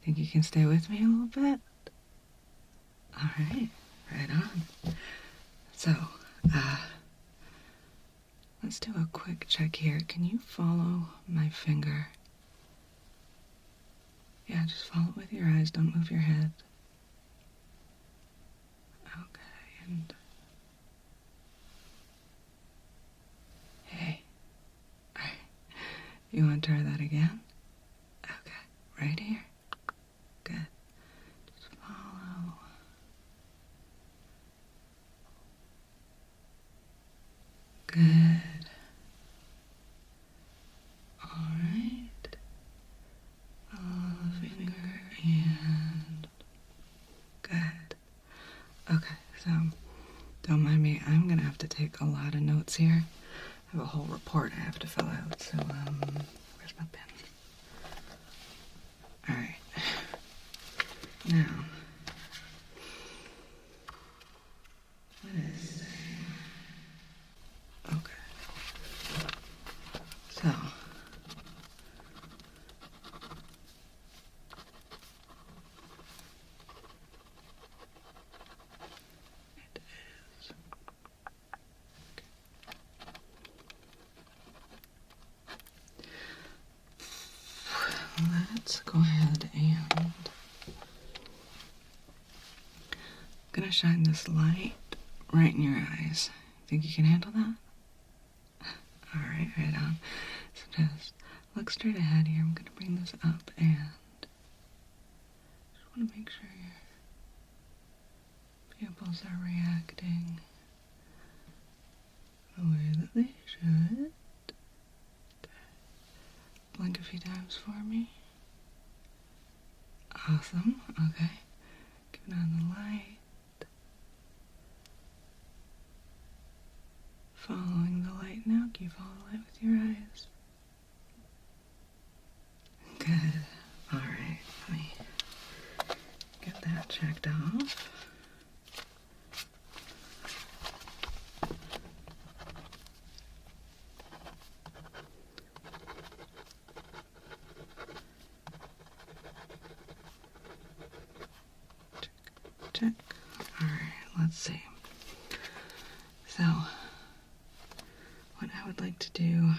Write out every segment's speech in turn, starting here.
Think you can stay with me a little bit? All right, right on. So, let's do a quick check here. Can you follow my finger? Yeah, just follow it with your eyes. Don't move your head. Okay, and... Hey. Alright. You want to try that again? Okay, right here. Good. Just follow. Good. Alright. Follow the finger and... Good. Okay, so don't mind me. I'm gonna have to take a lot of notes here. I have a whole report I have to fill out, so, where's my pen? Alright. Now, what is this? Okay. So, it is. Let's go ahead and I'm gonna shine this light right in your eyes. Think you can handle that? Alright, right on. So just look straight ahead here. I'm gonna bring this up and just wanna make sure your pupils are reacting the way that they should. Blink a few times for me. Awesome. Okay. Keep on the light. Following the light now. Can you follow the light with your eyes? Good. Alright. Let me get that checked off. Check. Alright, let's see. So, what I would like to do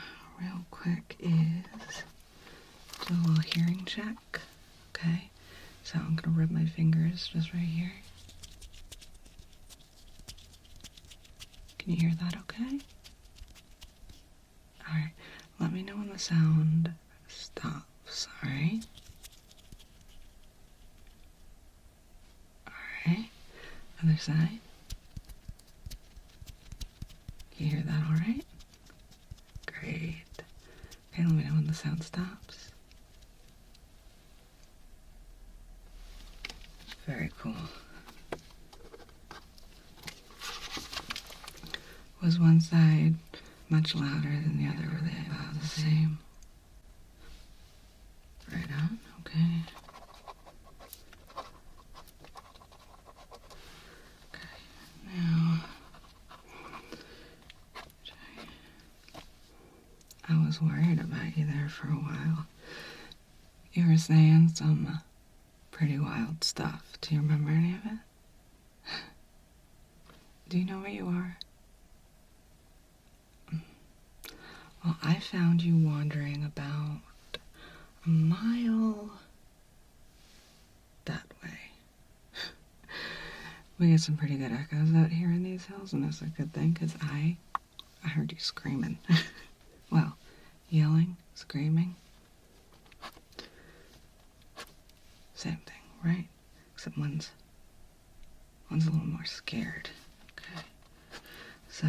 real quick is do a little hearing check. Okay? So I'm gonna rub my fingers just right here. Can you hear that okay? Alright, let me know when the sound stops, alright? Alright, other side. Can you hear that alright? Great. Okay, let me know when the sound stops. Very cool. Was one side much louder than the other? Were they about the same? Right on, okay. Okay, now... I was worried about you there for a while. You were saying some pretty wild stuff. Do you remember any of it? Do you know where you are? Well, I found you wandering about a mile that way. We get some pretty good echoes out here in these hills, and that's a good thing, because I heard you screaming. Well, yelling, screaming. Same thing, right? Except one's a little more scared. Okay. So,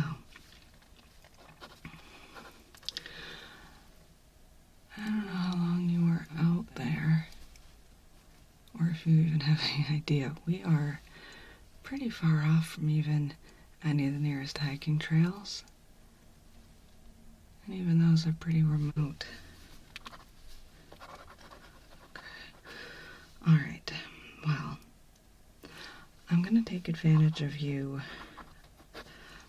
I don't know how long you were out there, or if you even have any idea. We are pretty far off from even any of the nearest hiking trails. And even those are pretty remote. Okay. Alright. Well, I'm gonna take advantage of you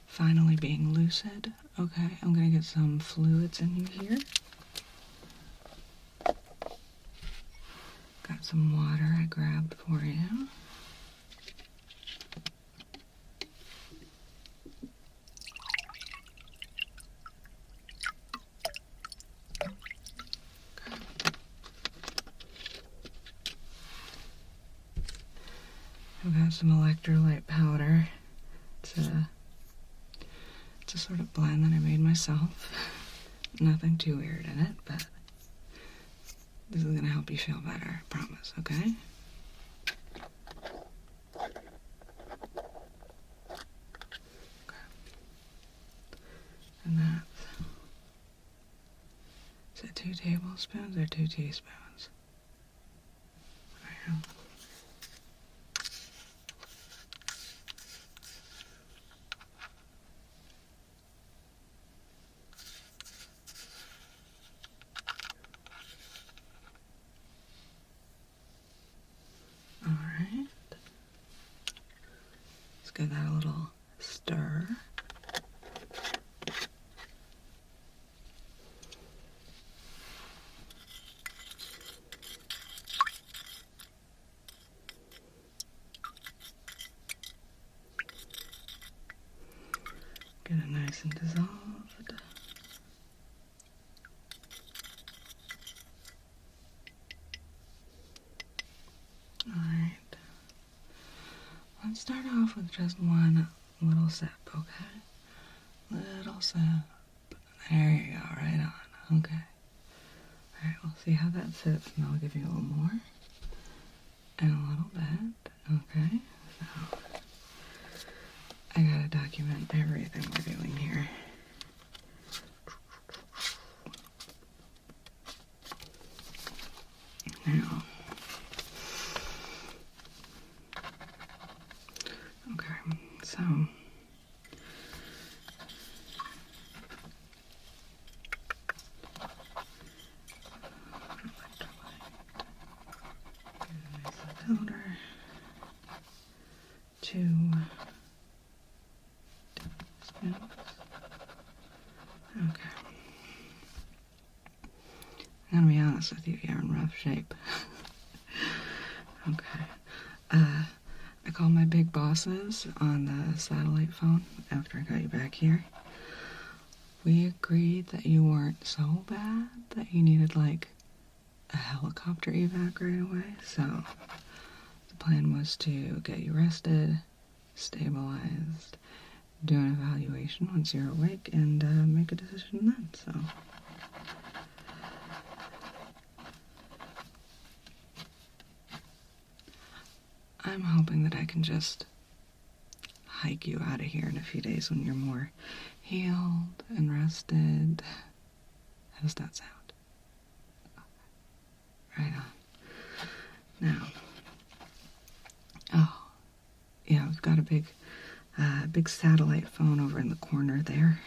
finally being lucid. Okay, I'm gonna get some fluids in you here. Got some water I grabbed for you. I've got some electrolyte powder. It's a sort of blend that I made myself. Nothing too weird in it, but this is gonna help you feel better, I promise, okay? And that's, is it 2 tablespoons or 2 teaspoons? There. Alright. Let's give that a little stir. Get it nice and dissolved. Alright. Let's start off with just one little sip, okay? Little sip. There you go, right on. Okay. Alright, we'll see how that sits, and I'll give you a little more. And a little bit. Okay, so I gotta document everything we're doing here. Now, okay, so powder, 2 spoons. Okay. I'm gonna be honest with you, you're in rough shape. Okay. I called my big bosses on the satellite phone after I got you back here. We agreed that you weren't so bad that you needed like a helicopter evac right away, so the plan was to get you rested, stabilized, do an evaluation once you're awake, and make a decision then, so. I'm hoping that I can just hike you out of here in a few days when you're more healed and rested. How does that sound? Right on. Now, oh, yeah, we've got a big satellite phone over in the corner there.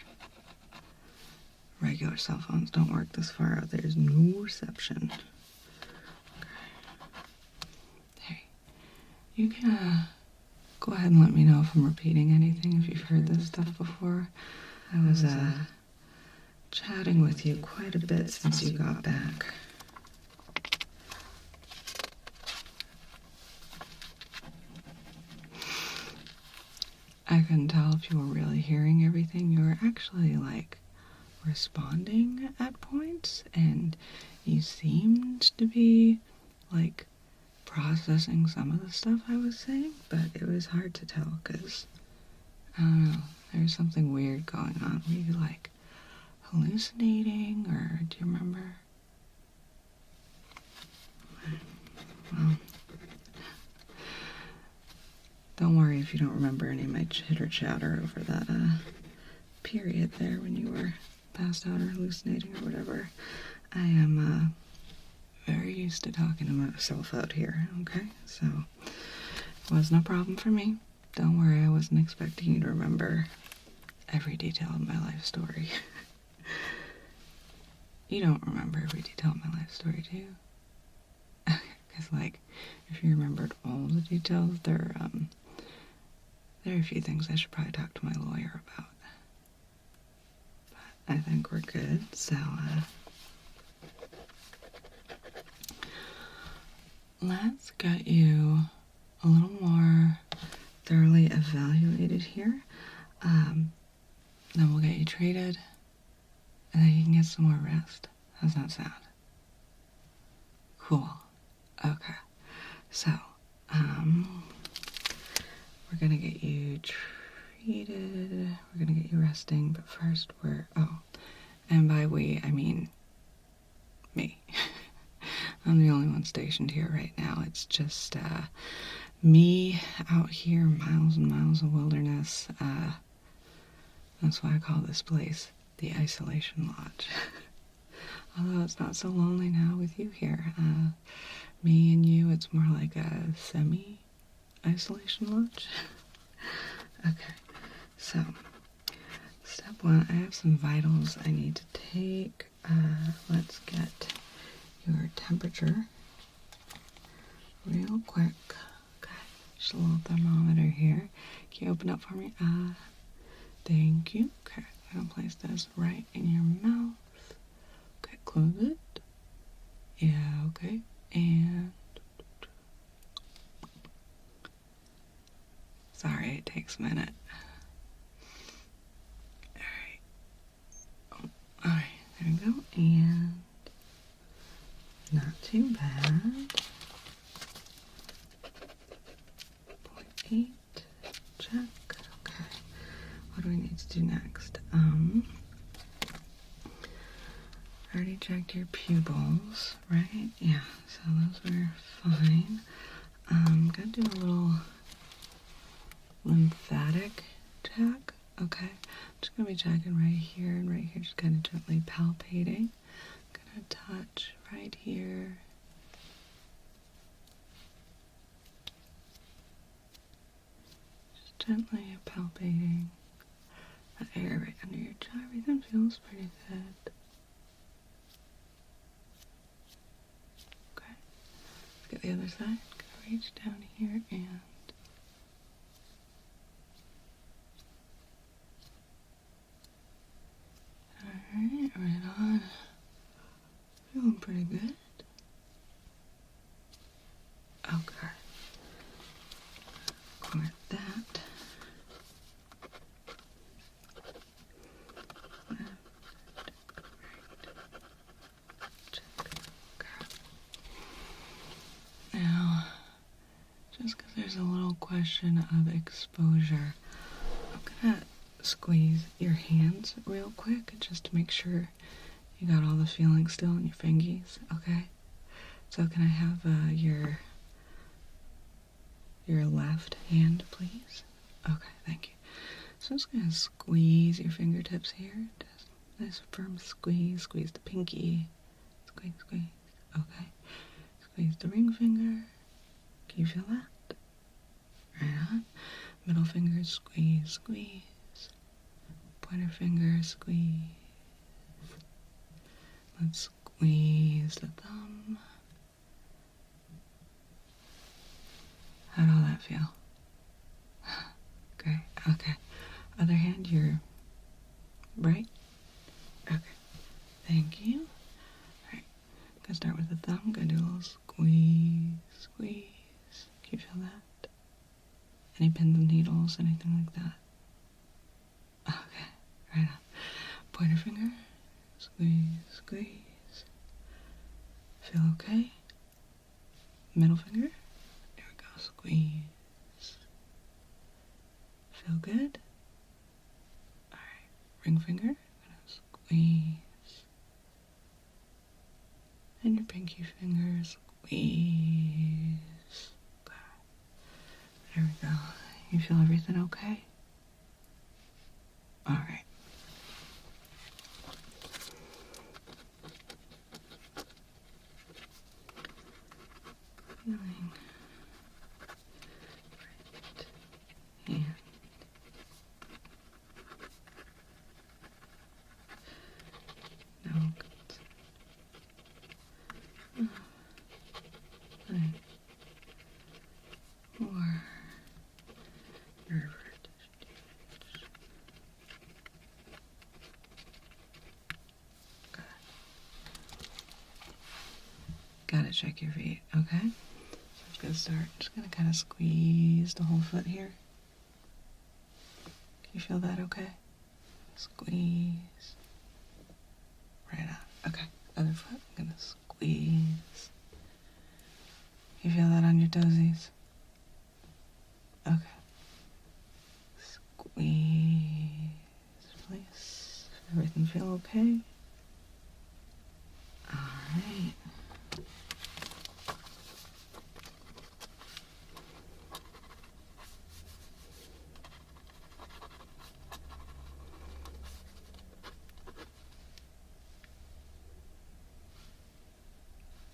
Regular cell phones don't work this far out. There's no reception. You can go ahead and let me know if I'm repeating anything, if you've heard this stuff before. I was chatting with you quite a bit since you got back. I couldn't tell if you were really hearing everything. You were actually, like, responding at points, and you seemed to be, like, processing some of the stuff I was saying, but it was hard to tell because, I don't know, there's something weird going on. Were you, like, hallucinating, or do you remember? Well, don't worry if you don't remember any of my chitter chatter over that period there when you were passed out or hallucinating or whatever. I am very used to talking to myself out here, okay? So, it was no problem for me. Don't worry, I wasn't expecting you to remember every detail of my life story. You don't remember every detail of my life story, do you? Because, like, if you remembered all the details, there are a few things I should probably talk to my lawyer about. But I think we're good, so, let's get you a little more thoroughly evaluated here. Then we'll get you treated, and then you can get some more rest. How's that sound? Cool. Okay. So, we're gonna get you treated. We're gonna get you resting, but first and by we, I mean me. I'm the only one stationed here right now. It's just, me out here, miles and miles of wilderness. That's why I call this place the Isolation Lodge. Although it's not so lonely now with you here. Me and you, it's more like a semi-isolation lodge. Okay, so step one, I have some vitals I need to take. Let's get your temperature real quick. Okay, just a little thermometer here. Can you open up for me? Thank you. Okay, I'm gonna place this right in your mouth. Okay, close it. Yeah, okay. And sorry, it takes a minute. Alright, there we go. And not too bad. 0.8. Check. Okay. What do we need to do next? I already checked your pupils, right? Yeah, so those were fine. I'm gonna do a little lymphatic check. Okay, I'm just gonna be checking right here and right here, just kind of gently palpating. I'm gonna touch right here. Just gently palpating that area right under your jaw. Everything feels pretty good. Okay, let's get the other side. Gonna reach down here and alright, right on. Feeling pretty good. Okay. Quit that. Left, right, check. Okay. Now, just because there's a little question of exposure, I'm gonna squeeze your hands real quick just to make sure you got all the feeling still in your fingies, okay? So can I have your left hand, please? Okay, thank you. So I'm just gonna squeeze your fingertips here. Just nice firm squeeze. Squeeze the pinky. Squeeze, squeeze. Okay. Squeeze the ring finger. Can you feel that? Right on. Middle finger, squeeze, squeeze. Pointer finger, squeeze. Let's squeeze the thumb. How'd all that feel? Great. Okay. Other hand, your right. Okay. Thank you. Alright. Gonna start with the thumb. Gonna do a little squeeze, squeeze. Can you feel that? Any pins and needles, anything like that? Okay. Right on. Pointer finger. Squeeze, squeeze. Feel okay? Middle finger. There we go. Squeeze. Feel good? Alright. Ring finger. Squeeze. And your pinky finger. Squeeze. Okay. There we go. You feel everything okay? Alright. Feeling right hand. No good. Right. Or nerve. Gotta check your feet, okay? Good start. Just gonna kind of squeeze the whole foot here. Can you feel that okay? Squeeze. Right on. Okay. Other foot. I'm gonna squeeze. You feel that on your toesies? Okay. Squeeze, please. Everything feel okay? Alright.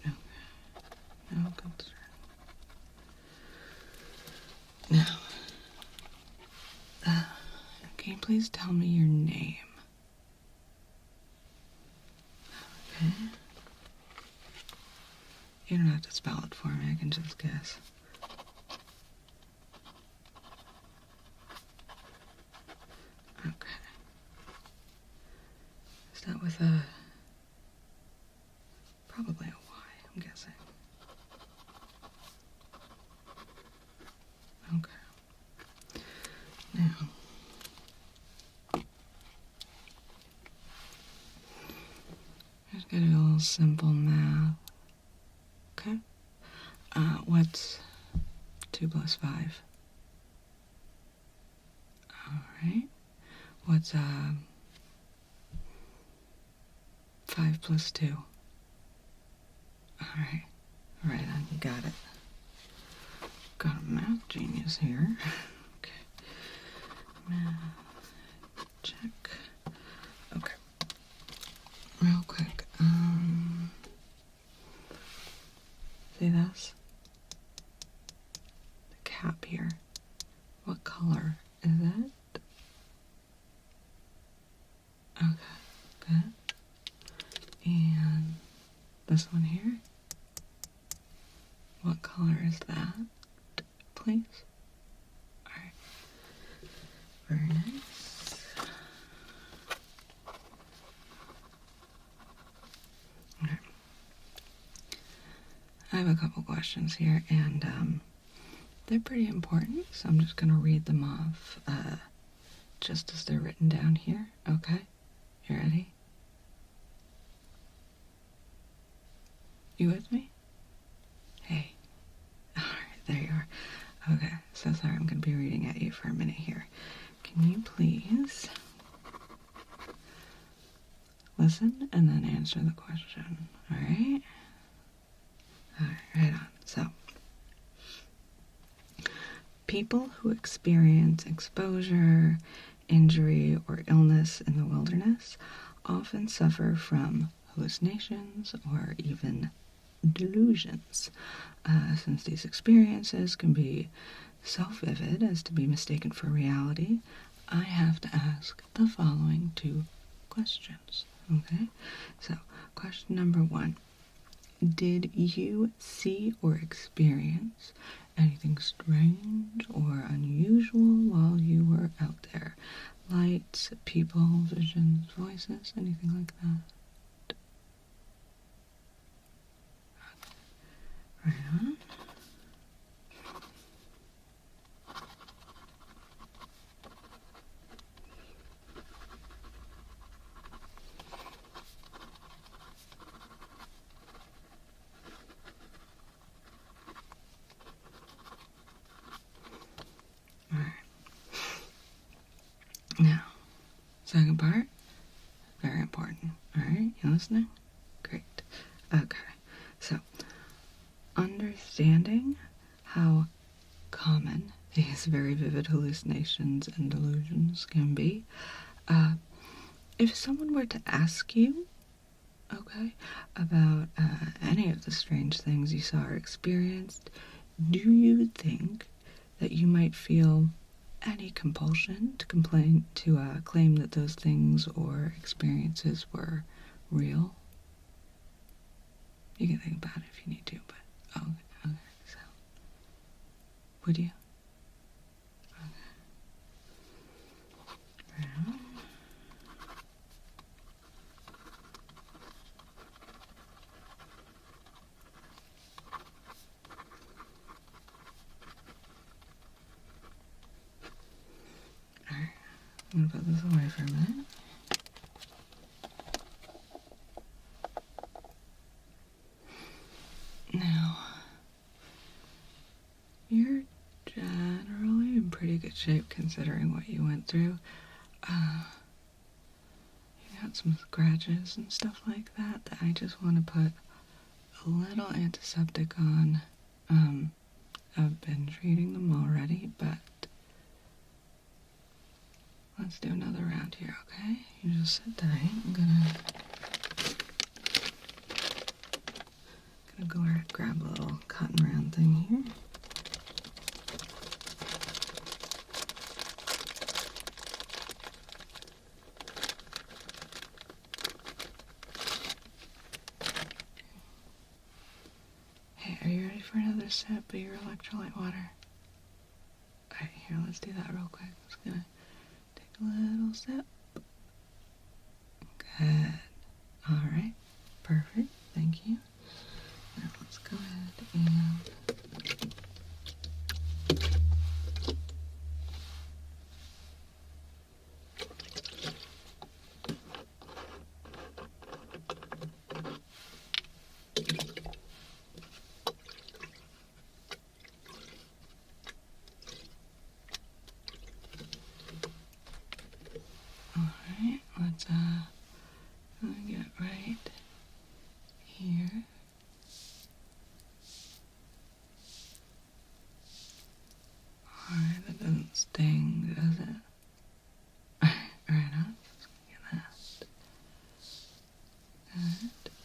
Okay. No concern. Now, can you please tell me your name? Okay. You don't have to spell it for me, I can just guess. Okay. Is that with a... probably a Y, I'm guessing. Okay. Now... just gonna do a little simple math. Okay. What's 2 plus 5? Alright. What's 5 plus 2? Alright. Right on, you got it. Got a math genius here. Okay. Math check. Okay. Real quick. See this? The cap here. What color is it? Okay, good. And this one here? What color is that, please? Alright. Very nice. Okay. I have a couple questions here, and they're pretty important, so I'm just going to read them off just as they're written down here. Okay? You ready? You with me? Hey. Alright, there you are. Okay, so sorry, I'm going to be reading at you for a minute here. Can you please listen and then answer the question? Alright? Alright, right on. So, people who experience exposure, injury, or illness in the wilderness often suffer from hallucinations or even delusions. Since these experiences can be so vivid as to be mistaken for reality, I have to ask the following 2 questions. Okay? So, question number 1. Did you see or experience anything strange or unusual while you were out there? Lights, people, visions, voices, anything like that? Right on. Alright. Now, second part, very important. Alright, you listening? Great. Okay, so, understanding how common these very vivid hallucinations and delusions can be. If someone were to ask you, okay, about any of the strange things you saw or experienced, do you think that you might feel any compulsion to claim that those things or experiences were real? You can think about it if you need to, but okay, so would you? Okay. Right on. I'm gonna put this away for a minute. Now, you're generally in pretty good shape considering what you went through. You got some scratches and stuff like that that I just want to put a little antiseptic on. I've been treating them already, but let's do another round here, okay? You just sit tight. I'm gonna go grab a little cotton round thing here. Hey, are you ready for another sip of your electrolyte water? Alright, here, let's do that real quick. I'm just gonna take a little sip. Good. Alright, perfect. Thank you. Now let's go ahead and alright, let's get right here. Alright, that doesn't sting, does it? Alright, on. Just gonna get that.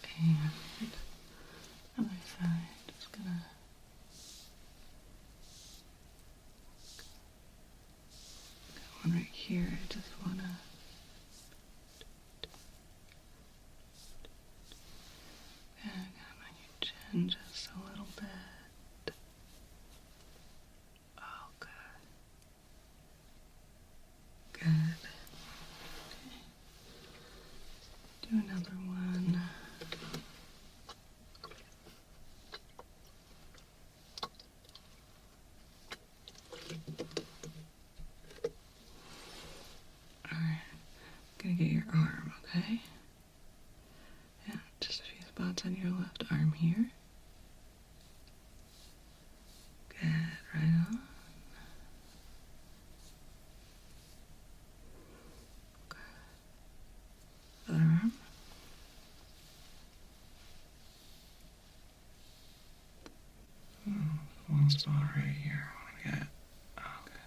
Good. And other side. Just gonna got one right here. I just wanna on your chin just a little bit. Oh, good. Good. Okay. Do another one. Alright. Gonna get your arm, okay? Yeah, just a few spots on your left arm here. Good, right on. Okay. Other arm. One spot right here. I want to get. Okay.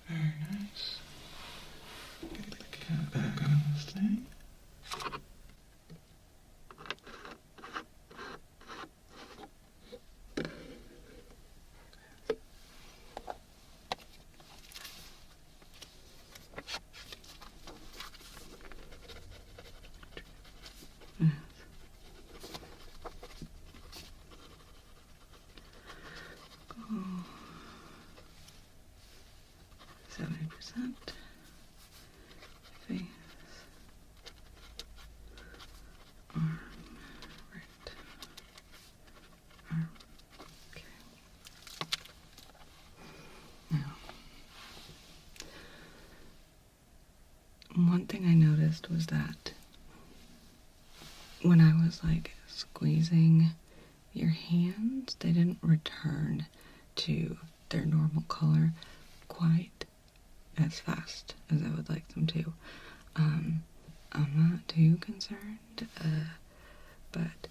Very nice. Get the cat back on this thing. Oh, 70%. Face. Arm. Right. Arm. Okay. Now, one thing I noticed was that when I was like squeezing your hands, they didn't return to their normal color quite as fast as I would like them to. I'm not too concerned, but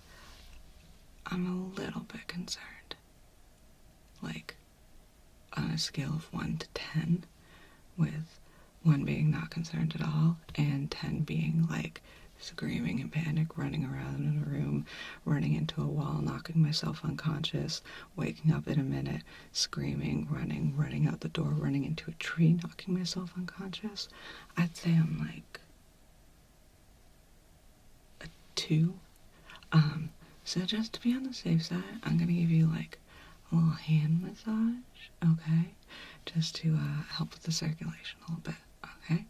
I'm a little bit concerned. Like, on a scale of 1 to 10, with 1 being not concerned at all, and 10 being like screaming in panic, running around in a room, running into a wall, knocking myself unconscious, waking up in a minute, screaming, running out the door, running into a tree, knocking myself unconscious. I'd say I'm like a 2. So just to be on the safe side, I'm gonna give you like a little hand massage, okay? Just to help with the circulation a little bit, okay?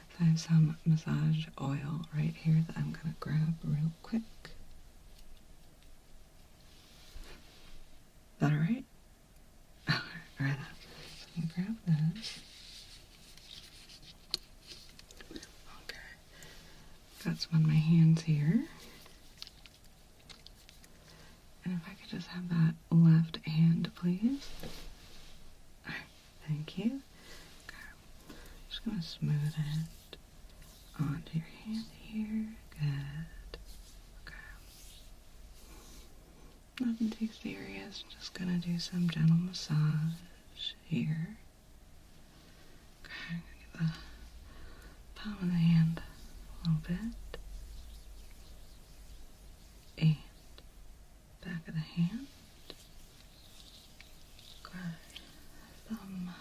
So I have some massage oil right here that I'm gonna grab real quick. Is that alright? Alright, so I'm gonna grab this. Got some on my hands here. And if I could just have that left hand, please. Alright, thank you. Okay. Just gonna smooth it onto your hand here. Good. Okay. Nothing too serious. Just gonna do some gentle massage here. Okay, get the palm of the hand a little bit. And back of the hand. Good. Thumb.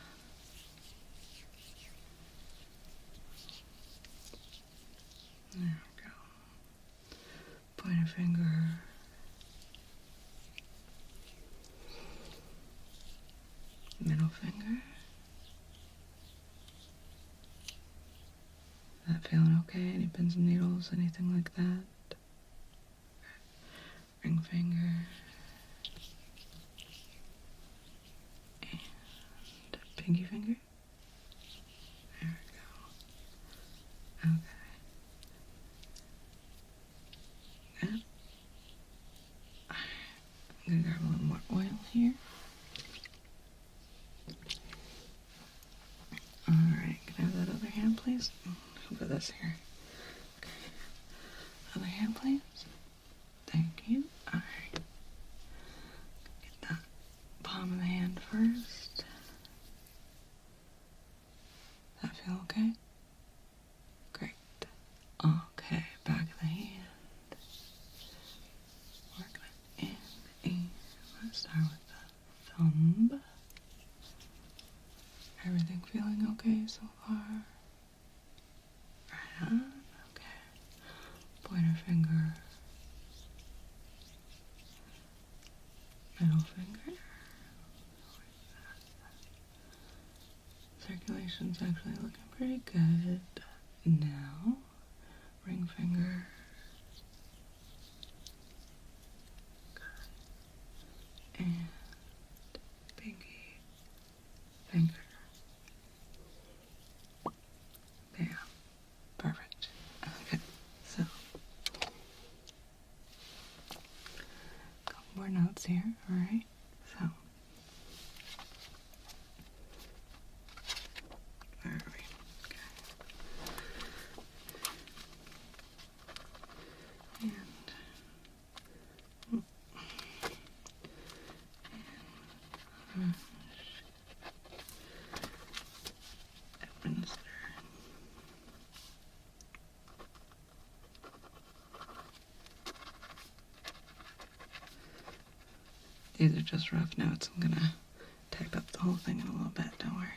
There we go. Pointer finger. Middle finger. Is that feeling okay? Any pins and needles, anything like that? Ring finger. And pinky finger. There we go. Okay. Good. I'm gonna grab a little more oil here. Alright, can I have that other hand, please? I'll put this here. Okay. Other hand, please. Thank you. Alright. Get that palm of the hand first. Does that feel okay? Great. Okay, back of the hand. Working it in. Let's start with the thumb. Everything feeling okay so far? Right on. Okay. Pointer finger. Middle finger. Circulation's actually looking pretty good. Now, ring finger. And pinky finger. Bam. Perfect. Okay, so couple more notes here, alright? So where are we? Okay. And administer. These are just rough notes. I'm gonna type up the whole thing in a little bit, don't worry.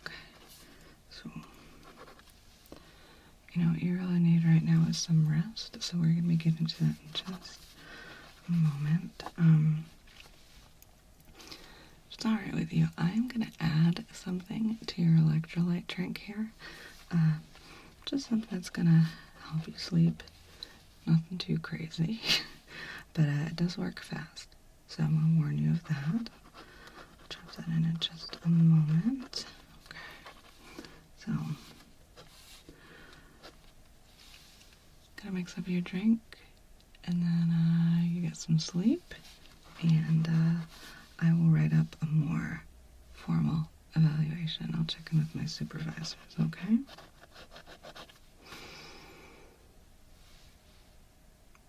Okay, so you know what you really need right now is some rest, so we're gonna be getting to that in just a moment. If it's alright with you, I'm gonna add something to your electrolyte drink here. Just something that's gonna help you sleep. Nothing too crazy, but it does work fast. So I'm gonna warn you of that. I'll drop that in just a moment. Okay. So, gonna mix up your drink, and then you get some sleep, and I will write up a more formal evaluation. I'll check in with my supervisors, okay?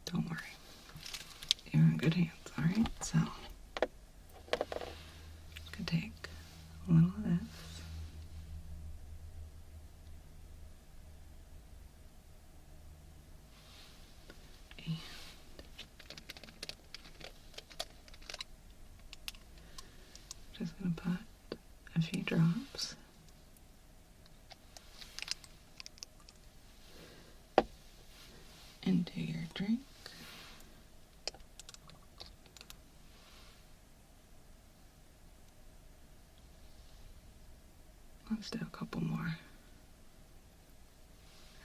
Don't worry. You're in good hands, alright? So, could take a little of this. And just gonna put a few drops into your drink. Let's do a couple more.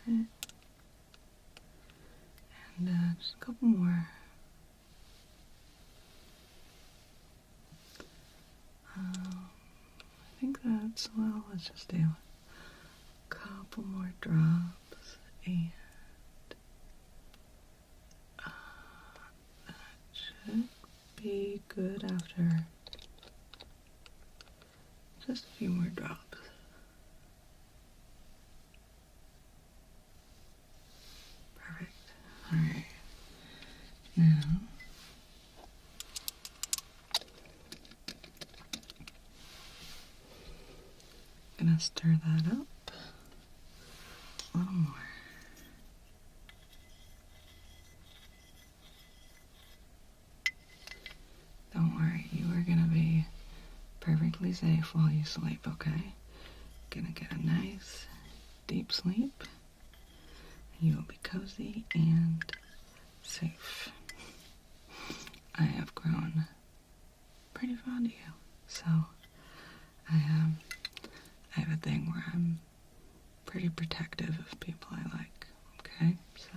Okay. And just a couple more. I think that's, well, let's just do a couple more drops. And be good after just a few more drops. Perfect. Alright. Now, gonna stir that up a little more. Don't worry, you are gonna be perfectly safe while you sleep, okay? Gonna get a nice deep sleep. You will be cozy and safe. I have grown pretty fond of you, so I have a thing where I'm pretty protective of people I like, okay? So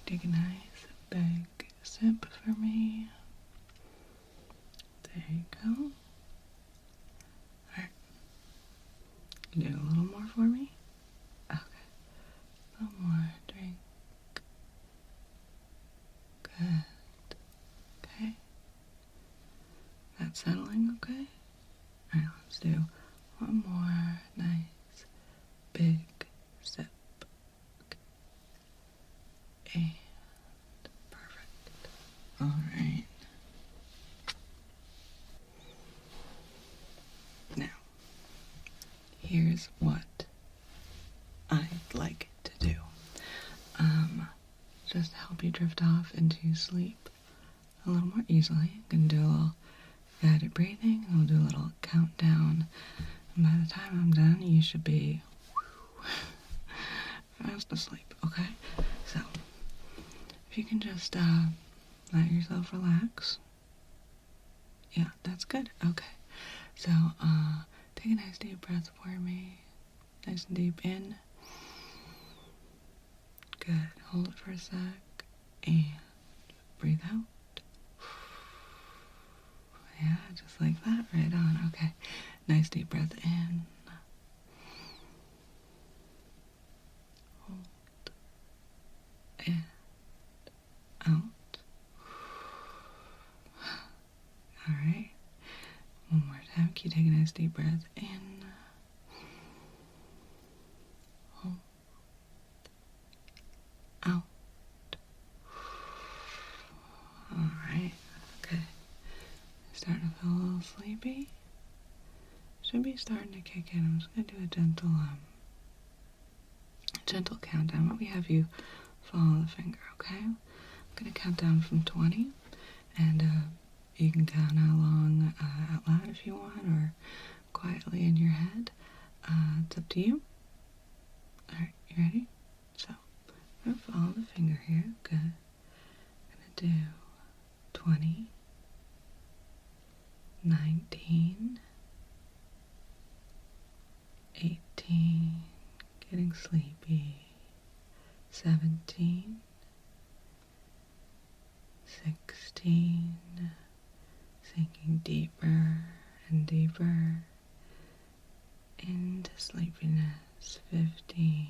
take a nice big sip for me. There you go. Alright. You do a little more for me? Okay. A little more. Drink. Good. Okay. That's settling, okay? Alright, let's do one more nice big sip. Okay. And perfect. Alright. Now, here's what I'd like to do. Just to help you drift off into sleep a little more easily. I'm gonna do a little guided breathing, and we'll do a little countdown. And by the time I'm done, you should be fast asleep, okay? So, if you can just let yourself relax. Yeah, that's good. Okay. So, take a nice deep breath for me. Nice and deep in. Good. Hold it for a sec. And breathe out. Yeah, just like that. Right on. Okay. Nice deep breath in. Hold. And out. Alright. One more time. Can you take a nice deep breath in? Hold. Out. Alright. Okay. Starting to feel a little sleepy. Should be starting to kick in. I'm just gonna do a gentle countdown. Let me have you follow the finger, okay? I'm gonna count down from 20, and you can count along out loud if you want, or quietly in your head. It's up to you. Alright, you ready? So, I'm gonna follow the finger here. Good. I'm gonna do 20, 19, 18, getting sleepy, 17, 16, sinking deeper and deeper into sleepiness, 15,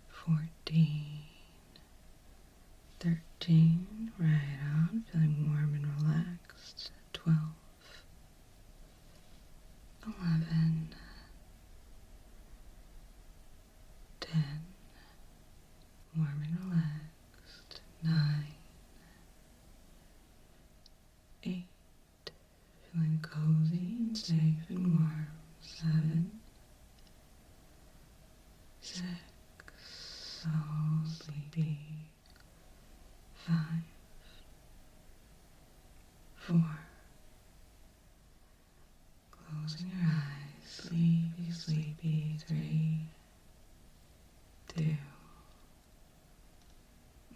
14, 13, right on, feeling warm and relaxed, 12, 11, 10, warm and relaxed, 9, 8, feeling cozy and safe and warm, 7, 6, so sleepy, 5, 4, closing your eyes, sleepy, sleepy, 3, 2,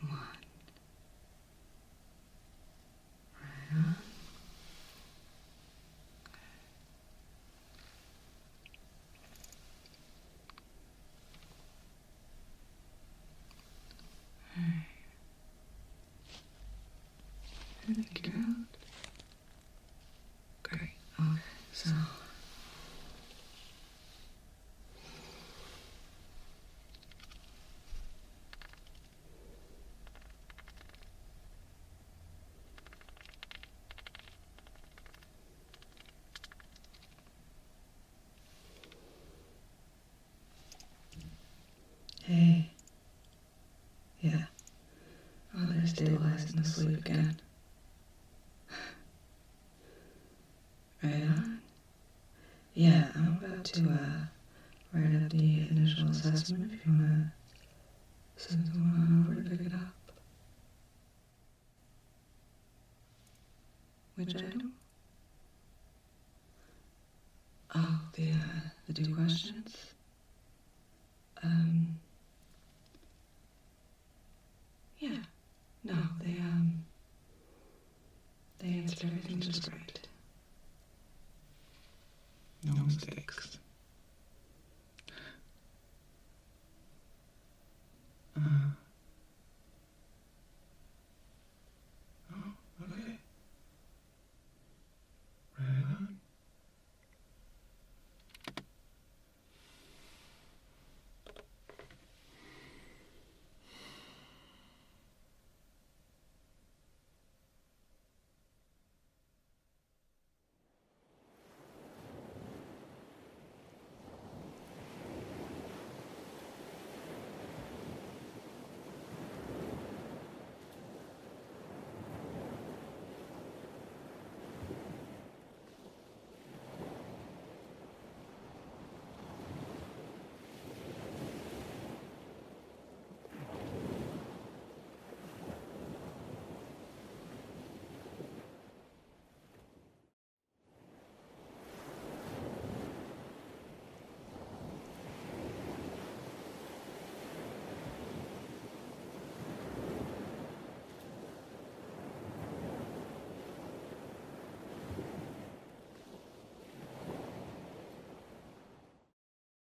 1, right on. Alright. I think you're out. Great. Okay, so stabilized and asleep again. Right on. Yeah, I'm about to write up the initial assessment if you want to send someone on over to pick it up. Which item? Oh, the 2 questions? Yeah. No, they answered everything just right. No mistakes.